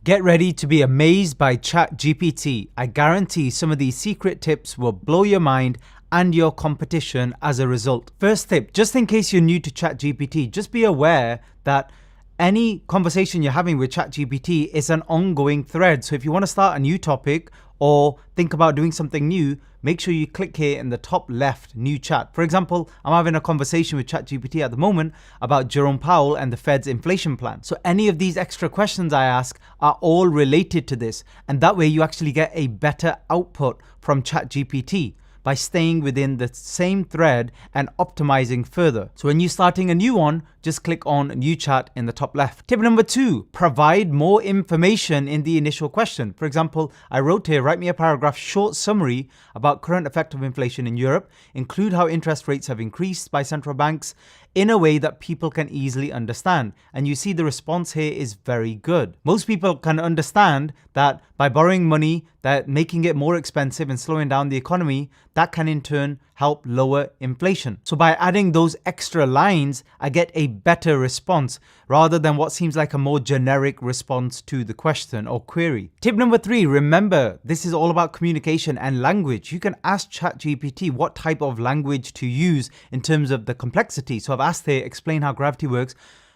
Get ready to be amazed by ChatGPT. I guarantee some of these secret tips will blow your mind and your competition as a result. First tip, just in case you're new to ChatGPT, just be aware that any conversation you're having with ChatGPT is an ongoing thread. So if you want to start a new topic or think about doing something new, make sure you click here in the top left, new chat. For example, I'm having a conversation with ChatGPT at the moment about Jerome Powell and the Fed's inflation plan. So any of these extra questions I ask are all related to this. And that way you actually get a better output from ChatGPT by staying within the same thread and optimizing further. So when you're starting a new one, just click on new chat in the top left. Tip number 2, provide more information in the initial question. For example, I wrote here, write me a paragraph short summary about current effect of inflation in Europe, include how interest rates have increased by central banks in a way that people can easily understand. And you see the response here is very good. Most people can understand that by borrowing money, that making it more expensive and slowing down the economy, that can in turn help lower inflation. So by adding those extra lines, I get a better response rather than what seems like a more generic response to the question or query. Tip number 3, remember, this is all about communication and language. You can ask ChatGPT what type of language to use in terms of the complexity. So I've asked here, explain how gravity works,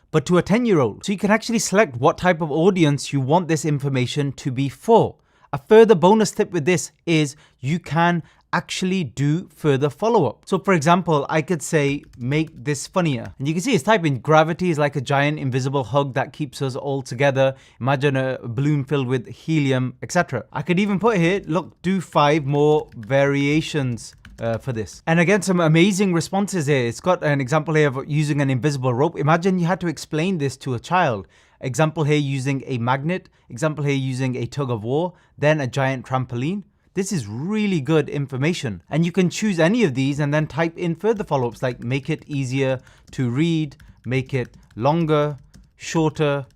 but to a 10-year-old. So you can actually select what type of audience you want this information to be for. A further bonus tip with this is you can actually do further follow-up. So for example, I could say, make this funnier. And you can see it's typing, gravity is like a giant invisible hug that keeps us all together. Imagine a balloon filled with helium, etc. I could even put here, look, do 5 more variations for this. And again, some amazing responses here. It's got an example here of using an invisible rope. Imagine you had to explain this to a child. Example here using a magnet. Example here using a tug of war. Then a giant trampoline. This is really good information. And you can choose any of these and then type in further follow-ups like make it easier to read, make it longer, shorter.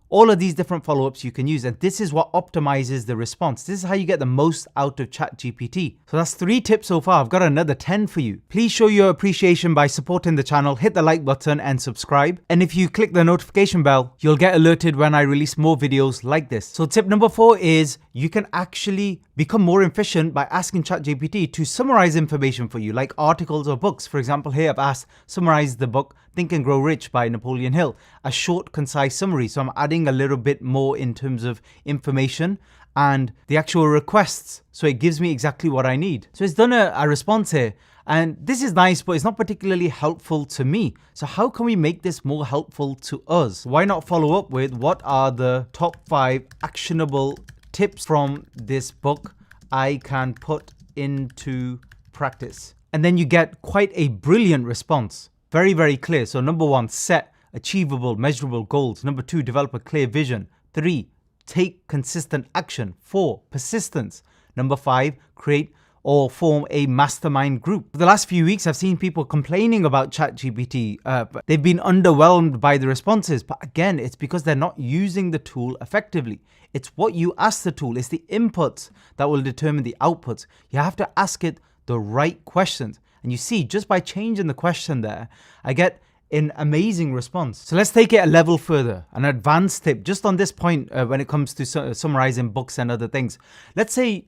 All of these different follow-ups you can use, and this is what optimizes the response. This is how you get the most out of ChatGPT. So that's 3 tips so far. I've got another 10 for you. Please show your appreciation by supporting the channel, hit the like button and subscribe. And if you click the notification bell, you'll get alerted when I release more videos like this. So tip number 4 is you can actually become more efficient by asking ChatGPT to summarize information for you, like articles or books. For example, here I've asked, summarize the book Think and Grow Rich by Napoleon Hill. A short, concise summary. So I'm adding a little bit more in terms of information and the actual requests. So it gives me exactly what I need. So it's done a response here. And this is nice, but it's not particularly helpful to me. So how can we make this more helpful to us? Why not follow up with what are the top 5 actionable tips from this book I can put into practice? And then you get quite a brilliant response. Very, very clear. So number 1, set achievable, measurable goals. Number 2, develop a clear vision. 3, take consistent action. 4, persistence. Number 5, create or form a mastermind group. For the last few weeks, I've seen people complaining about ChatGPT. They've been underwhelmed by the responses. But again, it's because they're not using the tool effectively. It's what you ask the tool. It's the inputs that will determine the outputs. You have to ask it the right questions. And you see, just by changing the question there, I get an amazing response. So let's take it a level further, an advanced tip just on this point when it comes to summarizing books and other things. Let's say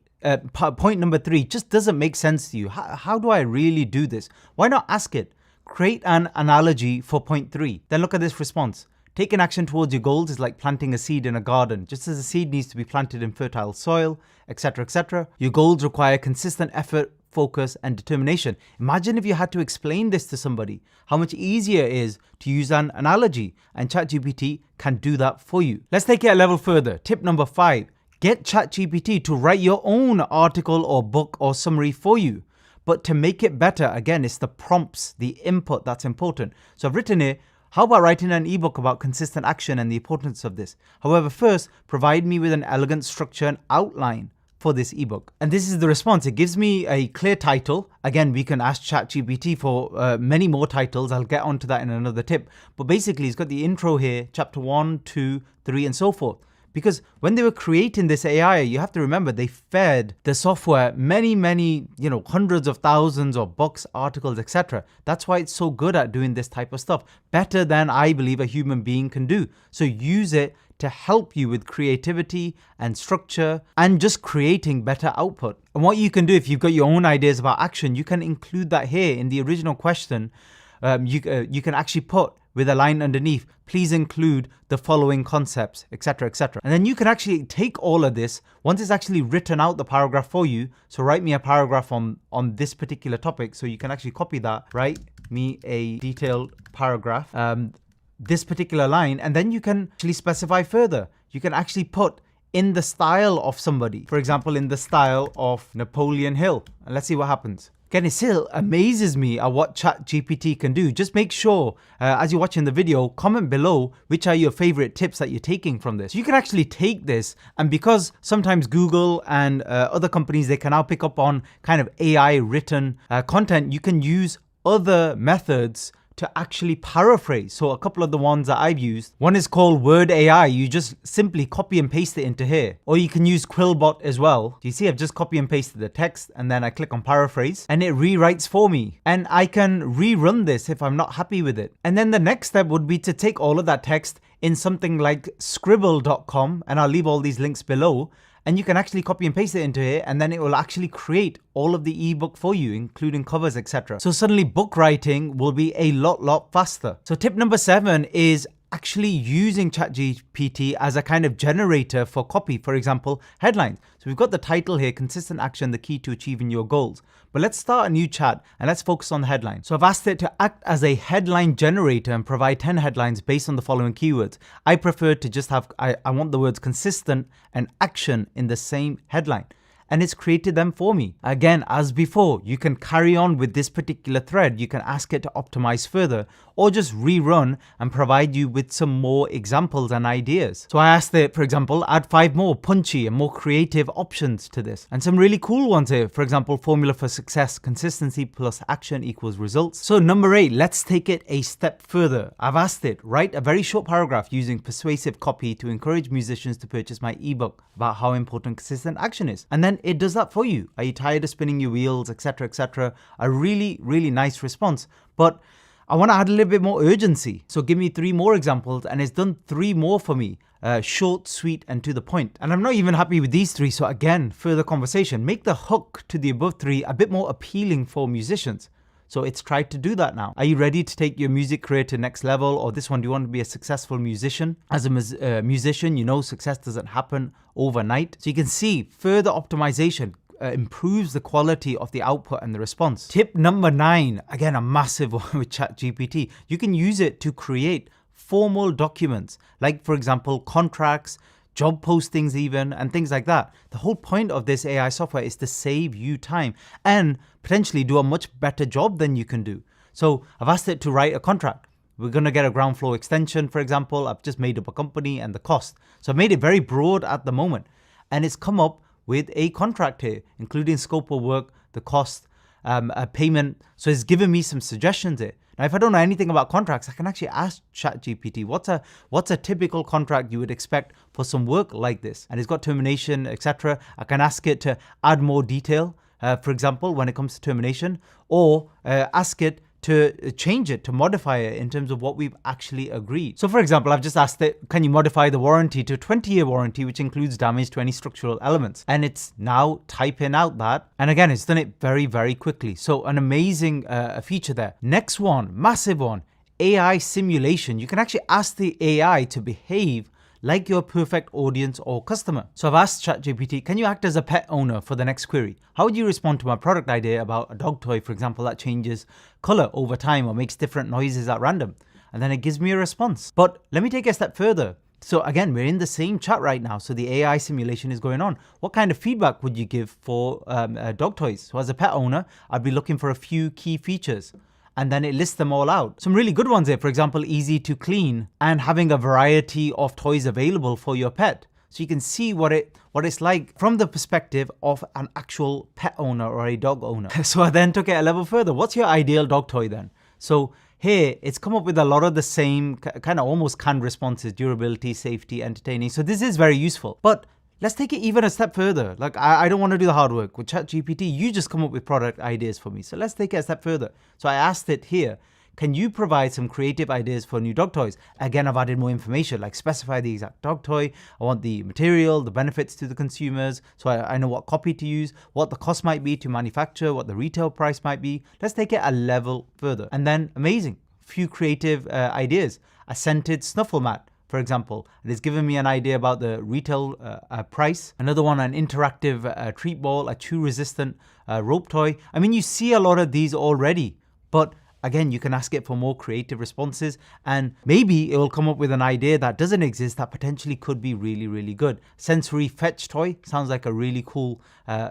point number 3 just doesn't make sense to you. How do I really do this? Why not ask it? Create an analogy for point 3. Then look at this response. Taking action towards your goals is like planting a seed in a garden. Just as a seed needs to be planted in fertile soil, etc., etc. Your goals require consistent effort, focus and determination. Imagine if you had to explain this to somebody, how much easier it is to use an analogy, and ChatGPT can do that for you. Let's take it a level further. Tip number 5, get ChatGPT to write your own article or book or summary for you. But to make it better, again, it's the prompts, the input that's important. So I've written here, how about writing an ebook about consistent action and the importance of this? However, first, provide me with an elegant structure and outline for this ebook. And this is the response. It gives me a clear title. Again, we can ask ChatGPT for many more titles. I'll get onto that in another tip. But basically, it's got the intro here, chapter 1, 2, 3, and so forth. Because when they were creating this AI, you have to remember they fed the software many, hundreds of thousands of books, articles, etc. That's why it's so good at doing this type of stuff. Better than I believe a human being can do. So use it, to help you with creativity and structure and just creating better output. And what you can do if you've got your own ideas about action, you can include that here in the original question. You can actually put with a line underneath, please include the following concepts, etc., etc. And then you can actually take all of this, once it's actually written out the paragraph for you, so write me a paragraph on this particular topic, so you can actually copy that, write me a detailed paragraph, this particular line, and then you can actually specify further. You can actually put in the style of somebody, for example, in the style of Napoleon Hill, and let's see what happens. Again, it still amazes me at what ChatGPT can do. Just make sure, as you're watching the video, comment below which are your favorite tips that you're taking from this. You can actually take this, and because sometimes Google and other companies, they can now pick up on kind of AI written content, you can use other methods to actually paraphrase. So a couple of the ones that I've used, one is called Word AI. You just simply copy and paste it into here. Or you can use Quillbot as well. Do you see I've just copy and pasted the text and then I click on paraphrase and it rewrites for me. And I can rerun this if I'm not happy with it. And then the next step would be to take all of that text in something like scribble.com, and I'll leave all these links below. And you can actually copy and paste it into here, and then it will actually create all of the ebook for you, including covers, etc. So suddenly book writing will be a lot faster. So tip number 7 is actually using ChatGPT as a kind of generator for copy, for example, headlines. So we've got the title here, consistent action, the key to achieving your goals. But let's start a new chat and let's focus on the headline. So I've asked it to act as a headline generator and provide 10 headlines based on the following keywords. I prefer to just have, I want the words consistent and action in the same headline. And it's created them for me. Again, as before, you can carry on with this particular thread. You can ask it to optimize further or just rerun and provide you with some more examples and ideas. So I asked it, for example, add 5 more punchy and more creative options to this. And some really cool ones here. For example, formula for success, consistency plus action equals results. So number 8, let's take it a step further. I've asked it, write a very short paragraph using persuasive copy to encourage musicians to purchase my ebook about how important consistent action is. And then it does that for you. Are you tired of spinning your wheels, etc., etc.? A really nice response. But I want to add a little bit more urgency. So give me 3 more examples, and it's done 3 more for me. Short, sweet, and to the point. And I'm not even happy with these 3. So again, further conversation. Make the hook to the above 3 a bit more appealing for musicians. So it's tried to do that now. Are you ready to take your music career to the next level? Or this one, do you want to be a successful musician? As a musician, you know success doesn't happen overnight. So you can see further optimization improves the quality of the output and the response. Tip number 9, again, a massive one with ChatGPT. You can use it to create formal documents, like for example, contracts, job postings even, and things like that. The whole point of this AI software is to save you time and potentially do a much better job than you can do. So I've asked it to write a contract. We're going to get a ground floor extension, for example. I've just made up a company and the cost. So I've made it very broad at the moment. And it's come up with a contract here, including scope of work, the cost, a payment. So it's given me some suggestions here. Now, if I don't know anything about contracts, I can actually ask ChatGPT, what's a typical contract you would expect for some work like this? And it's got termination, etc. I can ask it to add more detail, for example, when it comes to termination, or ask it to change it, to modify it in terms of what we've actually agreed. So for example, I've just asked it, can you modify the warranty to a 20-year warranty, which includes damage to any structural elements? And it's now typing out that. And again, it's done it very quickly. So an amazing feature there. Next one, massive one, AI simulation. You can actually ask the AI to behave like your perfect audience or customer. So I've asked ChatGPT, can you act as a pet owner for the next query? How would you respond to my product idea about a dog toy, for example, that changes color over time or makes different noises at random? And then it gives me a response. But let me take it a step further. So again, we're in the same chat right now. So the AI simulation is going on. What kind of feedback would you give for dog toys? So as a pet owner, I'd be looking for a few key features. And then it lists them all out. Some really good ones here, for example, easy to clean and having a variety of toys available for your pet. So you can see what it's like from the perspective of an actual pet owner or a dog owner. So I then took it a level further. What's your ideal dog toy then? So here, it's come up with a lot of the same kind of almost canned responses, durability, safety, entertaining. So this is very useful. But let's take it even a step further. Like I don't want to do the hard work. With ChatGPT, you just come up with product ideas for me. So let's take it a step further. So I asked it here, Can you provide some creative ideas for new dog toys? Again, I've added more information, like specify the exact dog toy. I want the material, the benefits to the consumers. So I know what copy to use, what the cost might be to manufacture, what the retail price might be. Let's take it a level further. And then amazing, few creative ideas. A scented snuffle mat, for example. It has given me an idea about the retail price. Another one, an interactive treat ball, a chew resistant rope toy. I mean, you see a lot of these already, but again, you can ask it for more creative responses, and maybe it will come up with an idea that doesn't exist that potentially could be really, really good. Sensory fetch toy sounds like a really cool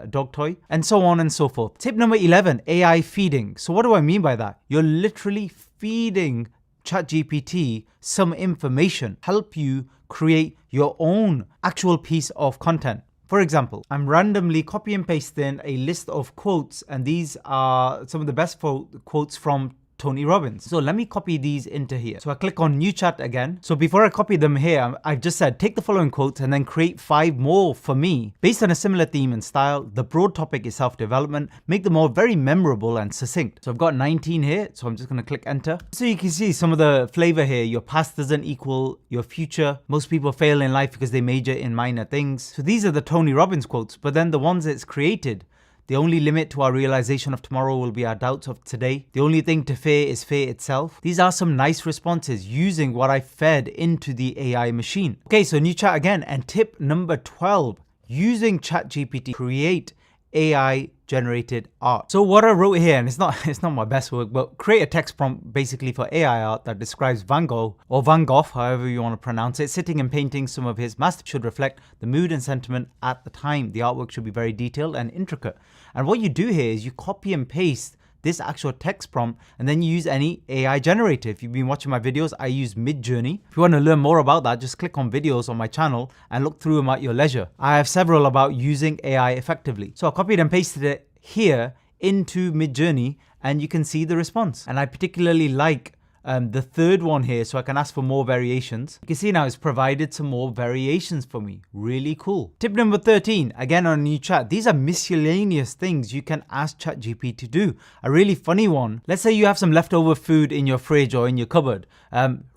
dog toy, and so on and so forth. Tip number 11, AI feeding. So what do I mean by that? You're literally feeding ChatGPT some information, help you create your own actual piece of content. For example, I'm randomly copy and pasting a list of quotes, and these are some of the best quotes from Tony Robbins. So let me copy these into here. So I click on new chat again. So before I copy them here, I've just said, take the following quotes and then create 5 more for me based on a similar theme and style. The broad topic is self-development. Make them all very memorable and succinct. So I've got 19 here. So I'm just going to click enter. So you can see some of the flavor here. Your past doesn't equal your future. Most people fail in life because they major in minor things. So these are the Tony Robbins quotes, but then the ones it's created. The only limit to our realization of tomorrow will be our doubts of today. The only thing to fear is fear itself. These are some nice responses using what I fed into the AI machine. Okay, so new chat again. And tip number 12, using ChatGPT, create AI generated art. So what I wrote here, and it's not my best work, but create a text prompt basically for AI art that describes Van Gogh, or Van Gogh, however you want to pronounce it, sitting and painting some of his masterpieces. Should reflect the mood and sentiment at the time. The artwork should be very detailed and intricate. And what you do here is you copy and paste this actual text prompt, and then you use any AI generator. If you've been watching my videos, I use Midjourney. If you want to learn more about that, just click on videos on my channel and look through them at your leisure. I have several about using AI effectively. So I copied and pasted it here into Midjourney, and you can see the response. And I particularly like the third one here, so I can ask for more variations. You can see now it's provided some more variations for me. Really cool. Tip number 13, again on a new chat. These are miscellaneous things you can ask ChatGPT to do. A really funny one. Let's say you have some leftover food in your fridge or in your cupboard.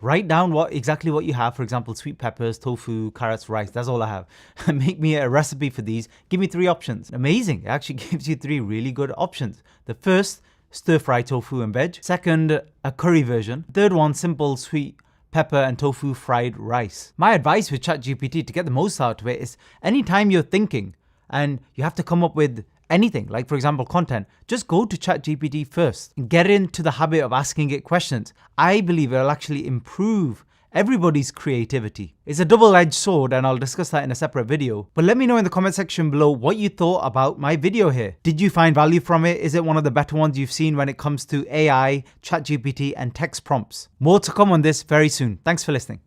Write down exactly what you have. For example, sweet peppers, tofu, carrots, rice. That's all I have. Make me a recipe for these. Give me 3 options. Amazing. It actually gives you 3 really good options. The first, stir-fry tofu and veg. Second, a curry version. Third one, simple sweet pepper and tofu fried rice. My advice with ChatGPT to get the most out of it is anytime you're thinking and you have to come up with anything, like for example content, just go to ChatGPT first and get into the habit of asking it questions. I believe it'll actually improve everybody's creativity. It's a double-edged sword, and I'll discuss that in a separate video. But let me know in the comment section below what you thought about my video here. Did you find value from it? Is it one of the better ones you've seen when it comes to AI, ChatGPT, and text prompts? More to come on this very soon. Thanks for listening.